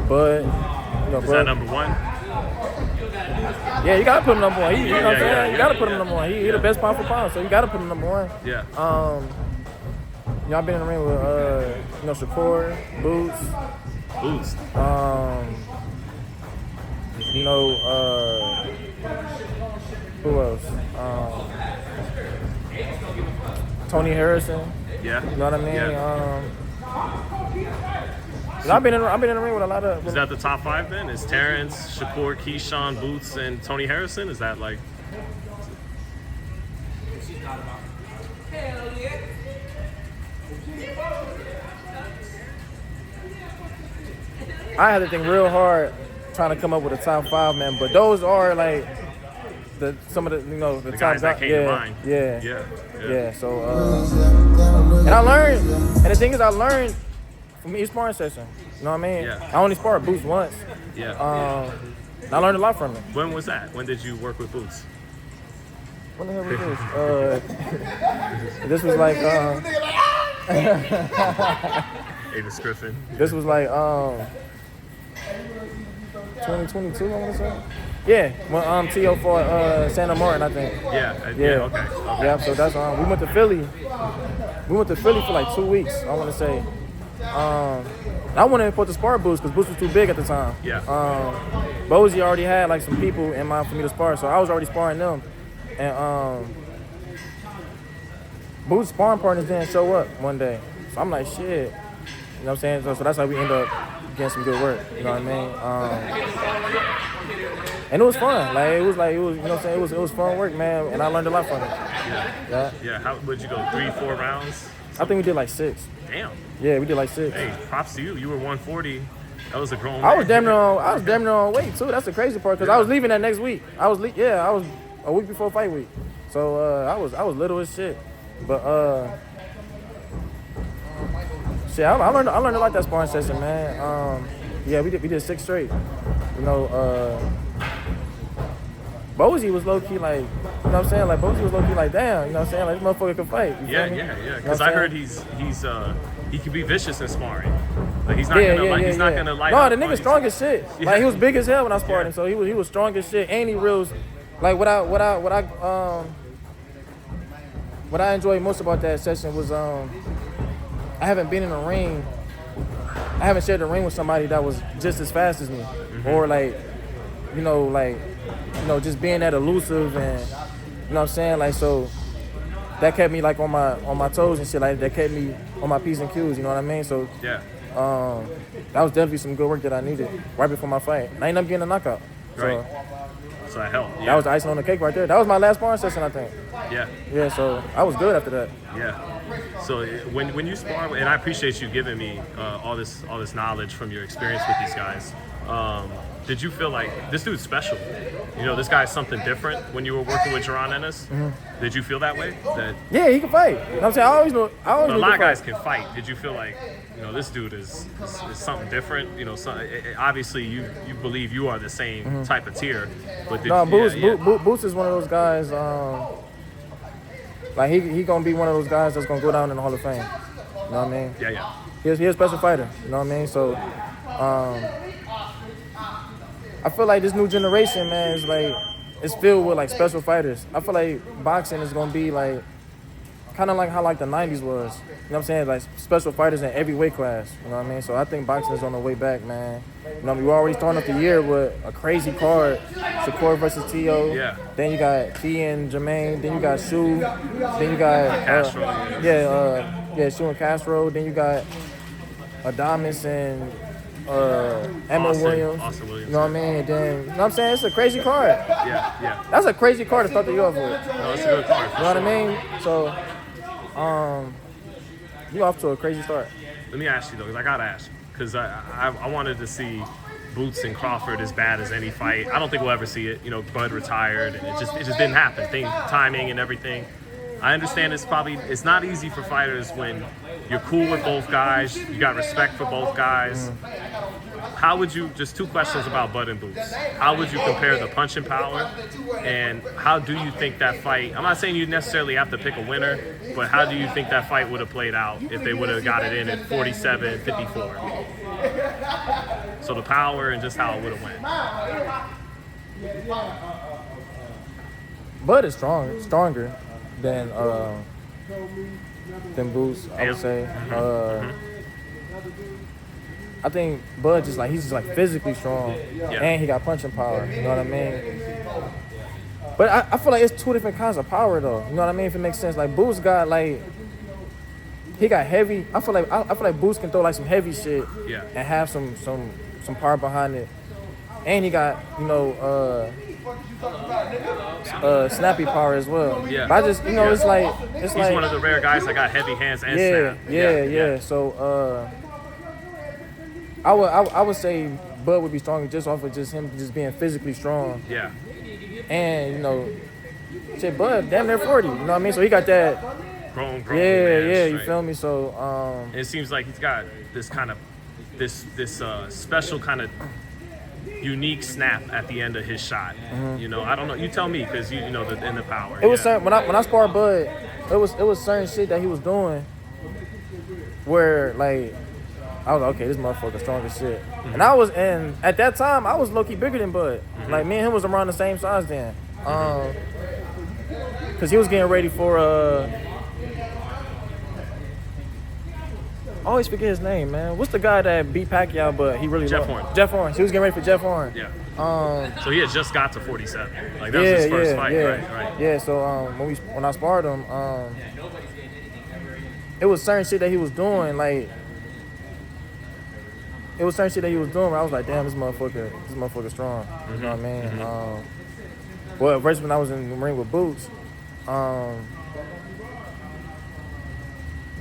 Bud. Is that number one? Yeah, you gotta put him number one. You know what I'm saying? Yeah, You gotta put him number one. He the best pound for pound, so you gotta put him number one. Yeah. I've been in the ring with Shakur, Boots. Who else? Tony Harrison. Yeah. You know what I mean? Yeah. I've been in the ring with a lot of. Is that the top 5 then? Is Terence, Shakur, Keyshawn, Boots, and Tony Harrison? Is that like? I had to think real hard trying to come up with a top 5, man. But those are like some of the the top guys that came to mind. Yeah. So and I learned, and the thing is, I learned from each sparring session. You know what I mean? Yeah. I only sparred Boots once. Yeah. I learned a lot from him. When was that? When did you work with Boots? When the hell was this? This was like Avis Griffin. This was like 2022, I want to say. Yeah, when T.O. fought Santa Martin, I think. Yeah. Okay. Yeah, so that's we went to Philly. We went to Philly for like 2 weeks, I want to say. I wanted to put the spar Boots because Boots was too big at the time. Yeah. Bozy already had like some people in mind for me to spar, so I was already sparring them. And Boots' sparring partners didn't show up one day. So I'm like, shit. You know what I'm saying? So that's how we end up getting some good work. You know what I mean? And it was fun. It was you know what I'm saying? It was fun work, man. And I learned a lot from it. Yeah. How would you go? 3-4 rounds? I think we did like 6. Damn. Yeah, we did like 6. Hey, props to you. You were 140. That was a grown man. I was damn near on weight too. That's the crazy part because I was leaving that next week. I was a week before fight week. So I was little as shit. But shit, I learned a lot that sparring session, man. Yeah, we did 6 straight. You know, Bozy was low key like, you know what I'm saying? Like Bozy was low key like, damn, you know what I'm saying? Like this motherfucker can fight. Yeah. Because I heard he can be vicious in sparring. Like he's not gonna light up. No, the nigga's strong as shit. Yeah. Like he was big as hell when I sparred him, so he was strong as shit, and he reels. Like what I enjoyed most about that session was I haven't been in a ring. I haven't shared the ring with somebody that was just as fast as me, or just being that elusive and you know what I'm saying. Like so, that kept me like on my toes and shit. Like that kept me on my P's and Q's. You know what I mean? So yeah. That was definitely some good work that I needed right before my fight. And I ended up getting a knockout. Right. So that helped. Yeah. That was the icing on the cake right there. That was my last sparring session, I think. Yeah. Yeah, so I was good after that. Yeah. So when you spar, and I appreciate you giving me all this knowledge from your experience with these guys. Did you feel like this dude's special? You know, this guy's something different when you were working with Jaron Ennis? Mm-hmm. Did you feel that way? Yeah, he can fight. You know what I'm saying? I always knew a lot of guys can fight. Did you feel like, you know, this dude is something different? You know, obviously you believe you are the same type of tier. But Boots is one of those guys, like he gonna be one of those guys that's gonna go down in the Hall of Fame. You know what I mean? Yeah. He's a special fighter. You know what I mean? So, I feel like this new generation, man, is like it's filled with like special fighters. I feel like boxing is gonna be like kind of like how like the '90s was. You know what I'm saying? Like special fighters in every weight class. You know what I mean? So I think boxing is on the way back, man. You know, we were already starting up the year with a crazy card: Shakur versus T.O. Yeah. Then you got T and Jermaine. Then you got Shu. Then you got Castro. Shu and Castro. Then you got Adames and Emma Williams. Austin Williams. You know what I mean? And then, you know what I'm saying? It's a crazy card. Yeah. That's a crazy card to start the year off with. No, it's a good card. You know what I mean? So, you off to a crazy start. Let me ask you though, because I gotta ask, because I wanted to see Boots and Crawford as bad as any fight. I don't think we'll ever see it. You know, Bud retired, and it just didn't happen. Timing and everything. I understand it's not easy for fighters when you're cool with both guys, you got respect for both guys. How would you, just 2 questions about Bud and Boots. How would you compare the punching power, and how do you think that fight, I'm not saying you necessarily have to pick a winner, but how do you think that fight would have played out if they would have got it in at 47-54? So the power and just how it would have went. Bud is stronger than Boots, I would say. I think Bud he's just like physically strong, and he got punching power. You know what I mean? But I feel like it's two different kinds of power though. You know what I mean? If it makes sense. Like Boots got like, he got heavy. I feel like Boots can throw like some heavy shit and have some power behind it. And he got, you know, snappy power as well. Yeah. But I just, you know, it's he's like one of the rare guys that got heavy hands and snap. Yeah. So I would say Bud would be stronger just off of just him just being physically strong. Yeah. And, you know, shit, Bud damn near 40. You know what I mean? So he got that grown. Yeah, you feel me? So it seems like he's got this kind of this special kind of unique snap at the end of his shot. You know, I don't know. You tell me, because you know in the power. It was certain, when I sparred Bud, it was certain shit that he was doing where like I was like, okay, this motherfucker strong as shit. And at that time I was low key bigger than Bud. Like me and him was around the same size then. Cause he was getting ready for I always forget his name, man. What's the guy that beat Pacquiao, but he really Jeff Horn. Jeff Horn. He was getting ready for Jeff Horn. Yeah. So he had just got to 47. Like that was his first fight, right? Yeah. So when I sparred him, it was certain shit that he was doing, like where I was like, damn, this motherfucker strong. You know what I mean? Well, first when I was in the ring with Boots,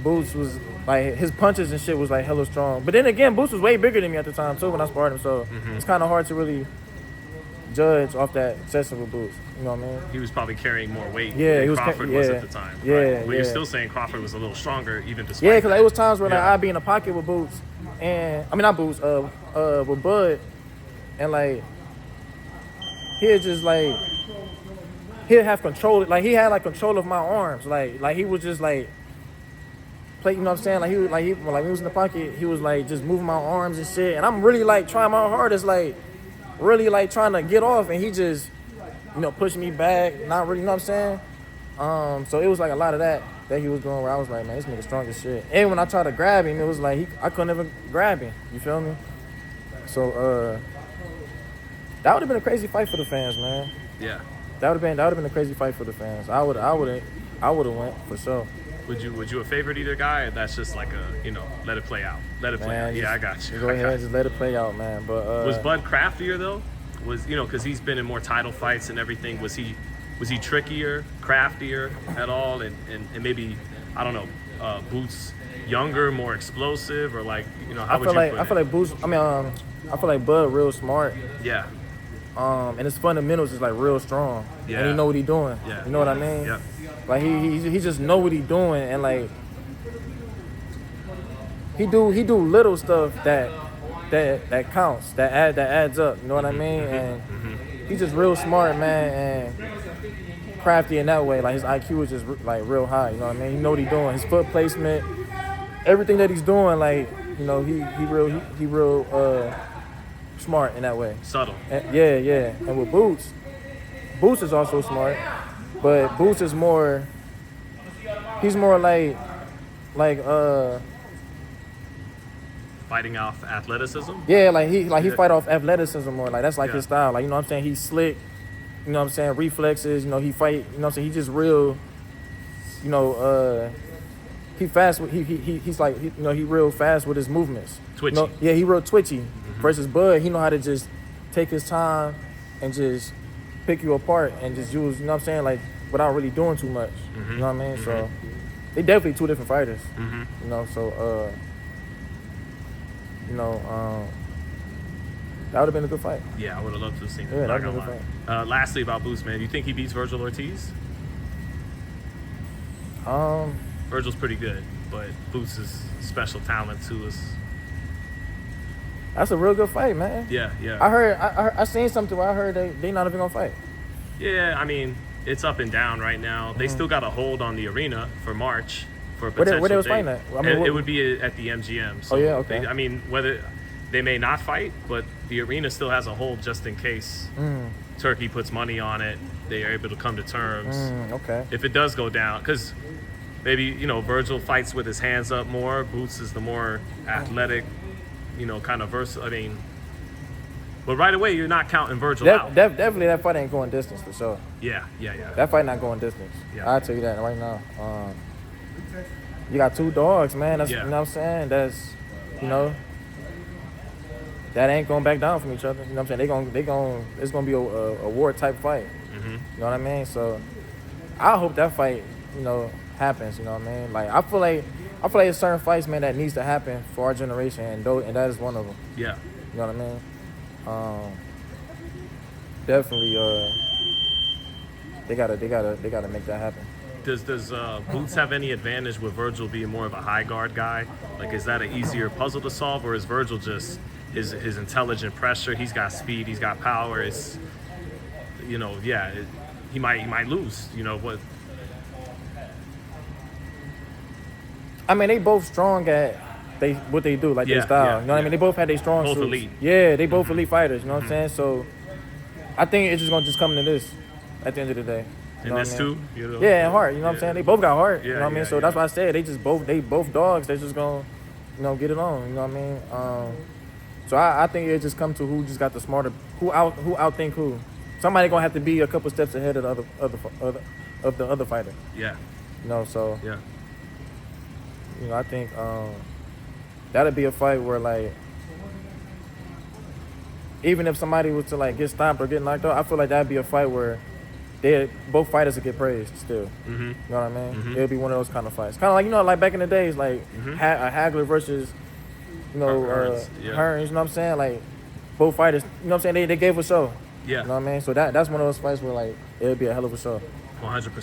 Boots was like, his punches and shit was like hella strong. But then again, Boots was way bigger than me at the time too when I sparred him, so it's kind of hard to really judge off that session with Boots. You know what I mean? He was probably carrying more weight than Crawford was at the time. Right? But you're still saying Crawford was a little stronger even despite because like, it was times where like I'd be in the pocket with Boots, and I mean not Boots, with Bud, and like he'd just like he'd have control. Like he had like control of my arms. Like he was just like play. You know what I'm saying? Like he was in the pocket. He was like just moving my arms and shit. And I'm really like trying my hardest, like really like trying to get off, and he just pushed me back. Not really. You know what I'm saying? So it was like a lot of that he was doing where I was like, man, this nigga strong as shit. And when I tried to grab him, it was like I couldn't even grab him. You feel me? So that would have been a crazy fight for the fans, man. Yeah. That would have been a crazy fight for the fans. I would have went for sure. Would you have favored either guy? Or that's just like let it play out. Let it play out. Yeah, I got you. Go ahead, just let it play out, man. But was Bud craftier though? Was because he's been in more title fights and everything. Was he trickier, craftier at all? And maybe I don't know. Boots younger, more explosive, or like how would you put it? I feel like Boots. I mean, I feel like Bud real smart. Yeah. And his fundamentals is like real strong. Yeah. And he know what he doing. Yeah. You know what I mean? Yeah. Like he just know what he doing, and like he do little stuff that counts, that adds up. You know what I mean? And he's just real smart, man, and crafty in that way. Like his IQ is just like real high. You know what I mean? He know what he doing. His foot placement, everything that he's doing, like he real smart in that way. Subtle. And, yeah. And with Boots is also smart. But Boots is more, he's more like fighting off athleticism? Yeah, he fight off athleticism more. Like that's like his style. Like, you know what I'm saying? He's slick, you know what I'm saying, reflexes, he fight, you know what I'm saying? He just real, he fast with he's like he real fast with his movements. Twitchy. He real twitchy. Versus Bud, he know how to just take his time and just pick you apart and just use, you know what I'm saying, like without really doing too much. You know what I mean? So they definitely two different fighters. So that would have been a good fight. Yeah, I would have loved to have seen it. Yeah, that would have been a good fight. Lastly about Boots, man, do you think he beats Vergil Ortiz? Vergil's pretty good, but Boots is special talent too. That's a real good fight, man. Yeah. I seen something where I heard they not even gonna fight. Yeah, I mean, it's up and down right now. They still got a hold on the arena for March for a potential where they was date. fighting at? I mean, it would be at the MGM. So okay. I mean, whether they may not fight, but the arena still has a hold just in case Turkey puts money on it. They are able to come to terms. Okay. If it does go down, because maybe, you know, Vergil fights with his hands up more. Boots is the more athletic, you know, kind of versatile. I mean, but right away, you're not counting Vergil out. Definitely that fight ain't going distance for sure. Yeah. That fight not going distance. Yeah. I'll tell you that right now. You got 2 dogs, man. That's, you know what I'm saying? That's, you know, that ain't going back down from each other. You know what I'm saying? It's going to be a war type fight. You know what I mean? So I hope that fight, you know, happens. You know what I mean? Like I feel like there's certain fights, man, that needs to happen for our generation, and that is one of them. Yeah. You know what I mean? Definitely. They gotta make that happen. Does Boots have any advantage with Vergil being more of a high guard guy? Like, is that an easier puzzle to solve, or is Vergil just his intelligent pressure? He's got speed, he's got power. It's, you know, he might lose. You know what? I mean, they both strong at what they do, like their style. You know what I mean? They both had their strong both suits. elite. Yeah, they both elite fighters. You know what I'm saying? So I think it's just gonna come to this at the end of the day. You know And this what I mean? too, you know? Yeah, and heart. You know what I'm saying? They both got heart. You know what I mean? So that's why I said they both dogs. They just gonna, you know, get it on. You know what I mean? So I think it just come to who just got the smarter, who outthink who. Somebody gonna have to be a couple steps ahead of the other fighter. Yeah. You know, so Yeah. you know, I think that'd be a fight where, like, even if somebody was to like get stopped or get knocked out, I feel like that'd be a fight where both fighters would get praised still. You know what I mean? It'd be one of those kind of fights. Kind of like, you know, like back in the days, like a Hagler versus, you know, Hearns. You know what I'm saying? Like both fighters, you know what I'm saying? They gave a show. Yeah. You know what I mean? So that's one of those fights where, like, it'd be a hell of a show. 100%.